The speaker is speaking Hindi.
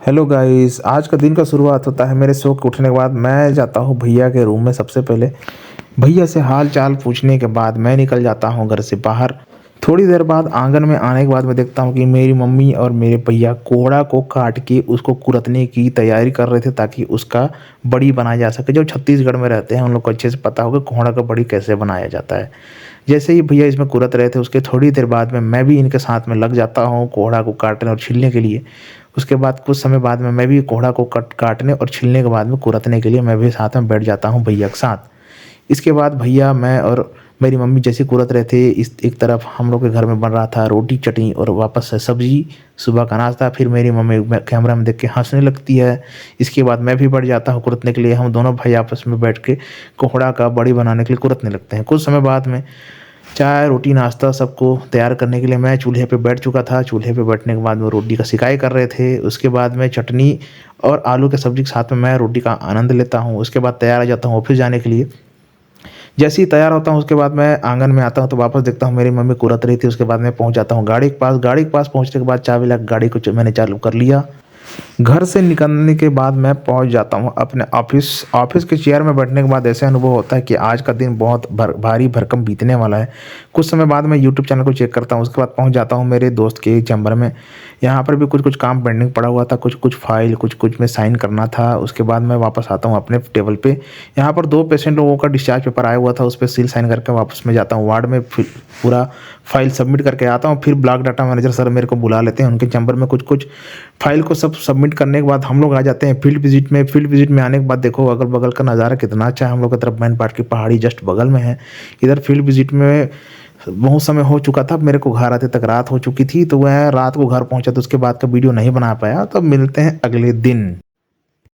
हेलो गाइस, आज का दिन का शुरुआत होता है मेरे सो के उठने के बाद। मैं जाता हूँ भैया के रूम में। सबसे पहले भैया से हाल चाल पूछने के बाद मैं निकल जाता हूँ घर से बाहर। थोड़ी देर बाद आंगन में आने के बाद मैं देखता हूँ कि मेरी मम्मी और मेरे भैया कोहड़ा को काट के उसको कुरतने की तैयारी कर रहे थे ताकि उसका बड़ी बनाया जा सके। जो छत्तीसगढ़ में रहते हैं उन लोग को अच्छे से पता होगा कोहड़ा का बड़ी कैसे बनाया जाता है। जैसे ही भैया इसमें कुरत रहे थे उसके थोड़ी देर बाद में मैं भी इनके साथ में लग जाता हूँ कोहड़ा को काटने और छीलने के लिए। उसके बाद कुछ समय बाद में मैं भी कोहड़ा को काटने और छीलने के बाद में कुरतने के लिए मैं भी साथ में बैठ जाता हूँ भैया के साथ। इसके बाद भैया, मैं और मेरी मम्मी जैसे कुरत रहे थे, इस एक तरफ हम लोग के घर में बन रहा था रोटी चटनी और वापस से सब्जी, सुबह का नाश्ता। फिर मेरी मम्मी कैमरा में देख के हंसने लगती है। इसके बाद मैं भी बढ़ जाता हूँ कुरतने के लिए। हम दोनों भाई आपस में बैठ के कोहड़ा का बड़ी बनाने के लिए कुरतने लगते हैं। कुछ समय बाद में चाय रोटी नाश्ता सबको तैयार करने के लिए मैं चूल्हे पे बैठ चुका था। चूल्हे पे बैठने के बाद वो रोटी का सिकाई कर रहे थे। उसके बाद में चटनी और आलू के सब्जी के साथ में मैं रोटी का आनंद लेता हूँ। उसके बाद तैयार हो जाता हूँ ऑफिस जाने के लिए। जैसे ही तैयार होता हूँ उसके बाद मैं आंगन में आता हूँ तो वापस देखता हूँ मेरी मम्मी कुरत रही थी। उसके बाद मैं पहुँच जाता हूँ गाड़ी के पास। गाड़ी के पास पहुँचने के बाद चाबी लगा गाड़ी को मैंने चालू कर लिया। घर से निकलने के बाद मैं पहुंच जाता हूं अपने ऑफिस। ऑफिस के चेयर में बैठने के बाद ऐसा अनुभव होता है कि आज का दिन बहुत भारी भरकम बीतने वाला है। कुछ समय बाद मैं यूट्यूब चैनल को चेक करता हूं। उसके बाद पहुंच जाता हूं मेरे दोस्त के चैम्बर में। यहाँ पर भी कुछ कुछ काम पेंडिंग पड़ा हुआ था, कुछ कुछ फाइल कुछ कुछ में साइन करना था। उसके बाद मैं वापस आता हूँ अपने टेबल पे। यहाँ पर 2 पेशेंट लोगों का डिस्चार्ज पेपर आया हुआ था, उस पर सील साइन करके वापस मैं जाता हूँ वार्ड में। फिर पूरा फाइल सबमिट करके आता हूँ। फिर ब्लॉक डाटा मैनेजर सर मेरे को बुला लेते हैं उनके चैम्बर में। कुछ कुछ फाइल को सब सबमिट करने के बाद हम लोग आ जाते हैं फील्ड विजिट में। फील्ड विजिट में आने के बाद देखो अगल बगल का नज़ारा कितना अच्छा है। हम लोग की तरफ मैन पाट की पहाड़ी जस्ट बगल में है। इधर फील्ड विजिट में बहुत समय हो चुका था, मेरे को घर आते तक रात हो चुकी थी, तो वह रात को घर पहुंचा तो उसके बाद का वीडियो नहीं बना पाया। तो मिलते हैं अगले दिन।